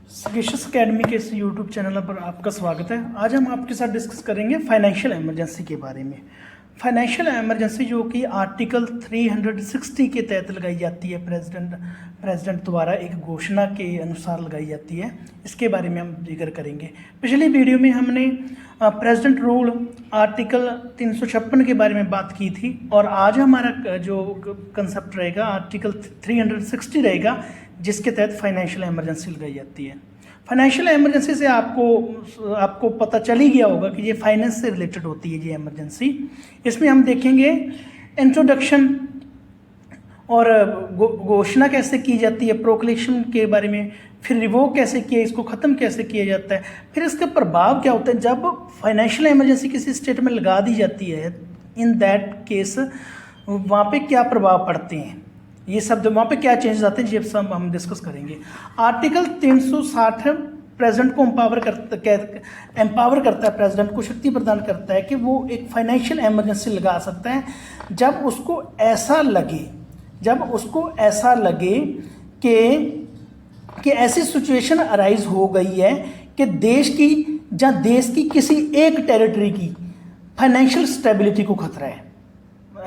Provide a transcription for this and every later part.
Sagacious academy के इस YouTube channel पर आपका स्वागत है। आज हम आपके साथ डिस्कस करेंगे फाइनेंशियल इमरजेंसी के बारे में। फाइनेंशियल इमरजेंसी जो कि आर्टिकल 360 के तहत लगाई जाती है, प्रेसिडेंट द्वारा एक घोषणा के अनुसार लगाई जाती है, इसके बारे में हम जिक्र करेंगे। पिछली वीडियो में हमने प्रेसिडेंट रूल आर्टिकल 356 के बारे में बात की थी और आज हमारा जो कंसेप्ट रहेगा आर्टिकल 360 रहेगा, जिसके तहत फाइनेंशियल इमरजेंसी लगाई जाती है। फाइनेंशियल इमरजेंसी से आपको पता चल ही गया होगा कि ये फाइनेंस से रिलेटेड होती है ये इमरजेंसी। इसमें हम देखेंगे इंट्रोडक्शन और घोषणा कैसे की जाती है, प्रोक्लेमेशन के बारे में, फिर रिवोक कैसे किया, इसको ख़त्म कैसे किया जाता है, फिर इसका प्रभाव क्या होता है जब फाइनेंशियल इमरजेंसी किसी स्टेट में लगा दी जाती है। इन दैट केस वहाँ पे क्या प्रभाव पड़ते हैं, ये सब वहाँ पे क्या चेंजेस आते हैं, ये सब हम डिस्कस करेंगे। आर्टिकल 360 प्रेसिडेंट को एम्पावर करता है, प्रेसिडेंट को शक्ति प्रदान करता है कि वो एक फाइनेंशियल इमरजेंसी लगा सकता है जब उसको ऐसा लगे कि ऐसी सिचुएशन अराइज हो गई है कि देश की किसी एक टेरिटरी की फाइनेंशियल स्टेबिलिटी को खतरा है।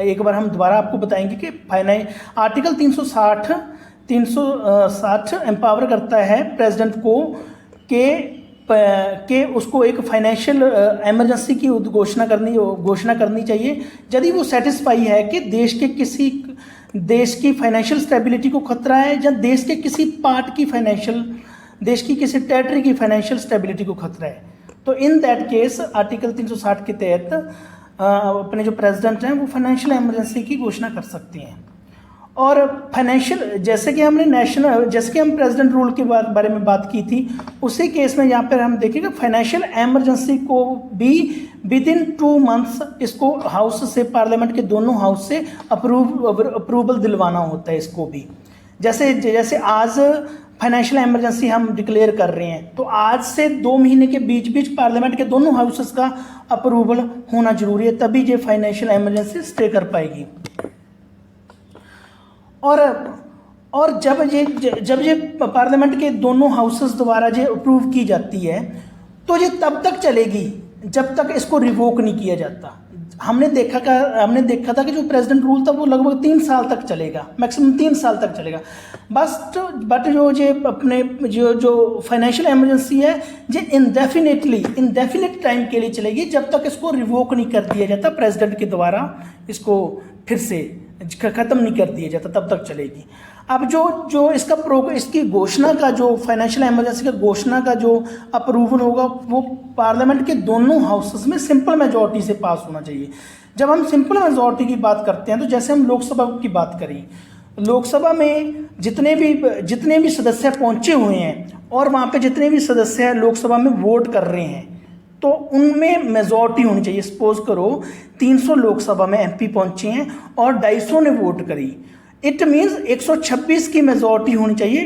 एक बार हम दोबारा आपको बताएंगे कि आर्टिकल 360 एम्पावर करता है प्रेसिडेंट को कि उसको एक फाइनेंशियल इमरजेंसी की घोषणा करनी चाहिए यदि वो सेटिस्फाई है कि देश की फाइनेंशियल स्टेबिलिटी को खतरा है या देश के किसी पार्ट की देश की किसी टेरिटरी की फाइनेंशियल स्टेबिलिटी को खतरा है। तो इन दैट केस आर्टिकल 360 के तहत अपने जो प्रेसिडेंट हैं वो फाइनेंशियल इमरजेंसी की घोषणा कर सकते हैं। और फाइनेंशियल जैसे कि हम प्रेसिडेंट रूल के बारे में बात की थी, उसी केस में यहाँ पर हम देखेंगे फाइनेंशियल इमरजेंसी को भी विदिन 2 मंथ्स इसको हाउस से, पार्लियामेंट के दोनों हाउस से अप्रूवल दिलवाना होता है इसको भी। जैसे आज फाइनेंशियल इमरजेंसी हम डिक्लेयर कर रहे हैं तो आज से 2 महीने के बीच पार्लियामेंट के दोनों हाउसेस का अप्रूवल होना जरूरी है, तभी ये फाइनेंशियल इमरजेंसी स्टे कर पाएगी। और जब ये पार्लियामेंट के दोनों हाउसेस द्वारा ये अप्रूव की जाती है तो ये तब तक चलेगी जब तक इसको रिवोक नहीं किया जाता। हमने देखा था कि जो प्रेसिडेंट रूल था वो लगभग 3 साल तक चलेगा, मैक्सिमम 3 साल तक चलेगा। बट जो फाइनेंशियल इमरजेंसी है ये इंडेफिनिट टाइम के लिए चलेगी जब तक इसको रिवोक नहीं कर दिया जाता, प्रेसिडेंट के द्वारा इसको फिर से ख़त्म नहीं कर दिया जाता, तब तक चलेगी। अब जो इसकी घोषणा का, जो फाइनेंशियल इमरजेंसी का घोषणा का जो अप्रूवल होगा वो पार्लियामेंट के दोनों हाउसेस में सिंपल मेजॉरिटी से पास होना चाहिए। जब हम सिंपल मेजॉरिटी की बात करते हैं तो जैसे हम लोकसभा की बात करें, लोकसभा में जितने भी सदस्य पहुंचे हुए हैं और वहाँ पे जितने भी सदस्य लोकसभा में वोट कर रहे हैं तो उनमें मेजॉरिटी होनी चाहिए। सपोज करो 300 लोकसभा में एमपी पहुंचे हैं और 250 ने वोट करी, इट मीन्स 126 की मेजॉरिटी होनी चाहिए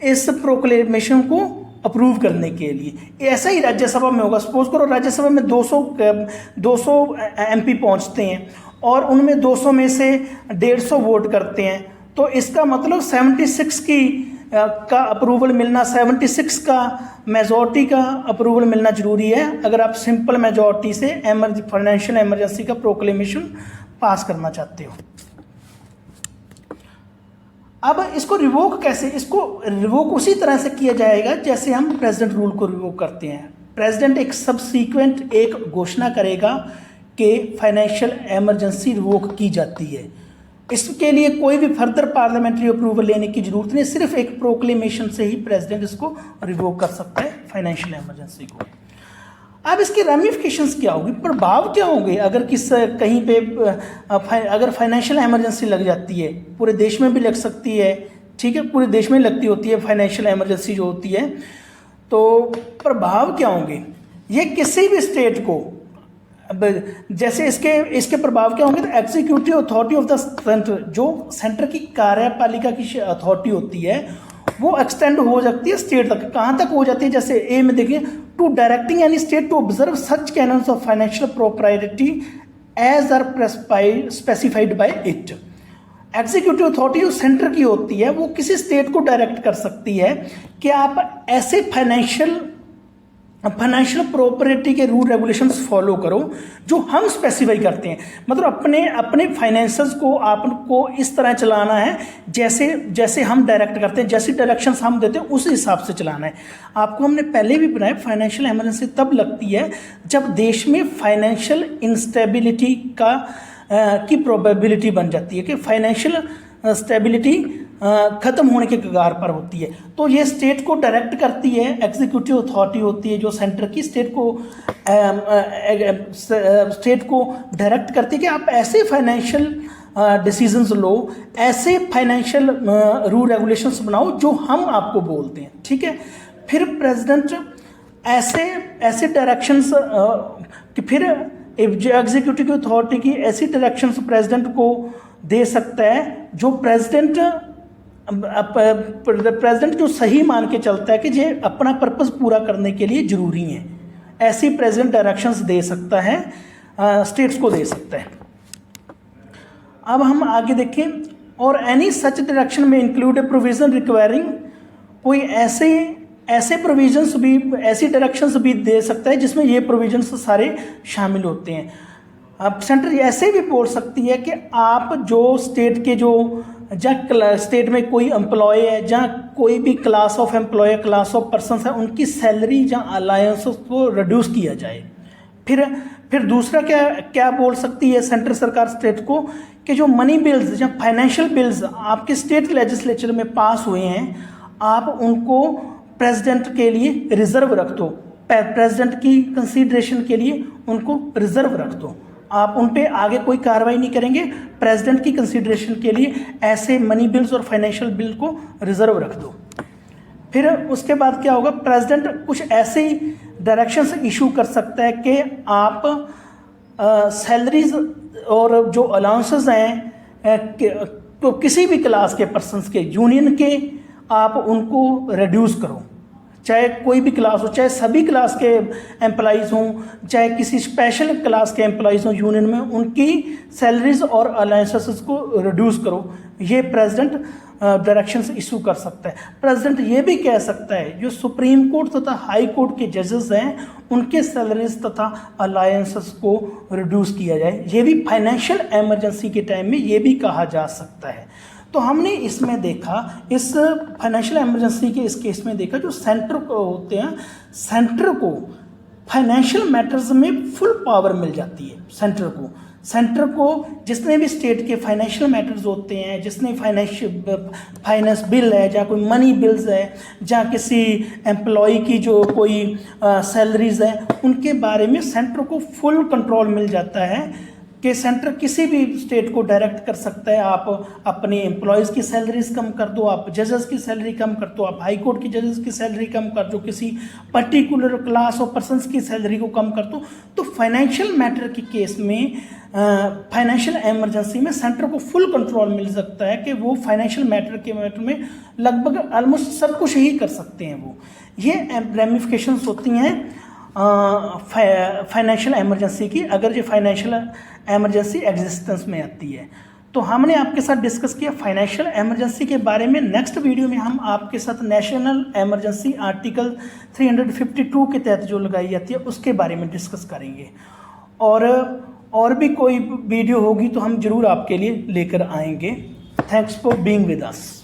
इस प्रोक्लेमेशन को अप्रूव करने के लिए। ऐसा ही राज्यसभा में होगा। सपोज करो राज्यसभा में 200 एमपी पहुंचते हैं और उनमें 200 में से 150 वोट करते हैं, तो इसका मतलब 76 का अप्रूवल मिलना, 76 का मेजॉरिटी का अप्रूवल मिलना जरूरी है अगर आप सिंपल मेजॉरिटी से फाइनेंशियल इमरजेंसी का प्रोक्लेमेशन पास करना चाहते हो। अब इसको रिवोक कैसे? इसको रिवोक उसी तरह से किया जाएगा जैसे हम प्रेसिडेंट रूल को रिवोक करते हैं। प्रेसिडेंट एक सबसीक्वेंट एक घोषणा करेगा कि फाइनेंशियल इमरजेंसी रिवोक की जाती है। इसके लिए कोई भी फर्दर पार्लियामेंट्री अप्रूवल लेने की जरूरत नहीं, सिर्फ एक प्रोक्लेमेशन से ही प्रेसिडेंट इसको रिवोक कर सकता है फाइनेंशियल इमरजेंसी को। अब इसके रेमिफिकेशंस क्या होगी, प्रभाव क्या होंगे अगर कहीं पे अगर फाइनेंशियल इमरजेंसी लग जाती है? पूरे देश में भी लग सकती है, ठीक है, पूरे देश में लगती होती है फाइनेंशियल इमरजेंसी जो होती है। तो प्रभाव क्या होंगे? ये किसी भी स्टेट को, जैसे इसके प्रभाव क्या होंगे, तो executive authority of the centre, जो सेंटर की कार्यपालिका की अथॉरिटी होती है वो एक्सटेंड हो जाती है स्टेट तक। कहाँ तक हो जाती है? जैसे ए में देखिए, to directing any state to observe such canons of financial propriety as are specified by it. Executive authority जो सेंटर की होती है वो किसी स्टेट को डायरेक्ट कर सकती है कि आप ऐसे फाइनेंशियल प्रॉपर्टी के रूल रेगुलेशंस फॉलो करो जो हम स्पेसिफाई करते हैं। मतलब अपने फाइनेंसेस को आपको इस तरह चलाना है जैसे हम डायरेक्ट करते हैं, जैसी डायरेक्शंस हम देते हैं उस हिसाब से चलाना है। आपको हमने पहले भी बनाया, फाइनेंशियल इमरजेंसी तब लगती है जब देश में फाइनेंशियल इंस्टेबिलिटी की प्रोबेबिलिटी बन जाती है कि फाइनेंशियल स्टेबिलिटी ख़त्म होने के कगार पर होती है। तो ये स्टेट को डायरेक्ट करती है, एग्जीक्यूटिव अथॉरिटी होती है जो सेंटर की स्टेट को डायरेक्ट करती है कि आप ऐसे फाइनेंशियल डिसीजंस लो, ऐसे फाइनेंशियल रूल रेगुलेशंस बनाओ जो हम आपको बोलते हैं, ठीक है। फिर प्रेसिडेंट ऐसे डायरेक्शंस कि फिर एग्जीक्यूटिव अथॉरिटी की ऐसी डायरेक्शंस प्रेसिडेंट को दे सकता है जो प्रेसिडेंट जो सही मान के चलता है कि ये अपना पर्पस पूरा करने के लिए ज़रूरी है। ऐसी प्रेसिडेंट डायरेक्शंस दे सकता है, स्टेट्स को दे सकता है। अब हम आगे देखें, और एनी सच डायरेक्शन में इंक्लूड ए प्रोविजन रिक्वायरिंग, कोई ऐसे प्रोविजंस भी, ऐसी डायरेक्शंस भी दे सकता है जिसमें ये प्रोविजंस सारे शामिल होते हैं। अब सेंटर ऐसे भी बोल सकती है कि आप जो स्टेट के जहाँ स्टेट में कोई एम्प्लॉय है, जहाँ कोई भी class of employ, class of persons है, उनकी सैलरी जहाँ अलायंसेस को रिड्यूस किया जाए। फिर दूसरा क्या बोल सकती है सेंट्रल सरकार स्टेट को कि जो मनी बिल्स, जहाँ फाइनेंशियल बिल्स आपके स्टेट लेजिस्लेचर में पास हुए हैं, आप उनको प्रेसिडेंट के लिए रिजर्व रख दो, प्रेसिडेंट की कंसीडरेशन के लिए उनको रिजर्व रख दो। आप उन पे आगे कोई कार्रवाई नहीं करेंगे, प्रेसिडेंट की कंसीडरेशन के लिए ऐसे मनी बिल्स और फाइनेंशियल बिल को रिजर्व रख दो। फिर उसके बाद क्या होगा, प्रेसिडेंट कुछ ऐसे डायरेक्शंस इशू कर सकता है कि आप सैलरीज और जो अलाउंसेस हैं तो किसी भी क्लास के पर्सनस के, यूनियन के, आप उनको रिड्यूस करो, चाहे कोई भी क्लास हो, चाहे सभी क्लास के एम्प्लॉइज़ हों, चाहे किसी स्पेशल क्लास के एम्प्लॉइज़ हों यूनियन में, उनकी सैलरीज और अलाउंसेस को रिड्यूस करो। ये प्रेसिडेंट डायरेक्शंस इशू कर सकता है। प्रेसिडेंट ये भी कह सकता है जो सुप्रीम कोर्ट तथा हाई कोर्ट के जजेस हैं उनके सैलरीज तथा अलाउंसेस को रिड्यूस किया जाए। ये भी फाइनेंशियल इमरजेंसी के टाइम में ये भी कहा जा सकता है। तो हमने इसमें देखा, इस फाइनेंशियल इमरजेंसी के इस केस में देखा जो सेंटर को होते हैं, सेंटर को फाइनेंशियल मैटर्स में फुल पावर मिल जाती है। सेंटर को जितने भी स्टेट के फाइनेंशियल मैटर्स होते हैं, जिसने फाइनेंस बिल है, जहाँ कोई मनी बिल्स है, जहाँ किसी एम्प्लॉय की जो कोई सैलरीज है, उनके बारे में सेंटर को फुल कंट्रोल मिल जाता है कि सेंटर किसी भी स्टेट को डायरेक्ट कर सकता है, आप अपने एम्प्लॉयज़ की सैलरीज कम कर दो, आप जजेस की सैलरी कम कर दो, आप हाई कोर्ट की जजेस की सैलरी कम कर दो, किसी पर्टिकुलर क्लास ऑफ पर्सनस की सैलरी को कम कर दो। तो फाइनेंशियल मैटर के केस में, फाइनेंशियल इमरजेंसी में सेंटर को फुल कंट्रोल मिल सकता है कि वो फाइनेंशियल मैटर में लगभग ऑलमोस्ट सब कुछ ही कर सकते हैं। वो ये रेमिफिकेशंस होती हैं फाइनेंशियल इमरजेंसी की, अगर ये फाइनेंशियल इमरजेंसी एग्जिस्टेंस में आती है। तो हमने आपके साथ डिस्कस किया फाइनेंशियल इमरजेंसी के बारे में। नेक्स्ट वीडियो में हम आपके साथ नेशनल इमरजेंसी आर्टिकल 352 के तहत जो लगाई जाती है उसके बारे में डिस्कस करेंगे। और भी कोई वीडियो होगी तो हम जरूर आपके लिए लेकर आएंगे। Thanks for being with us.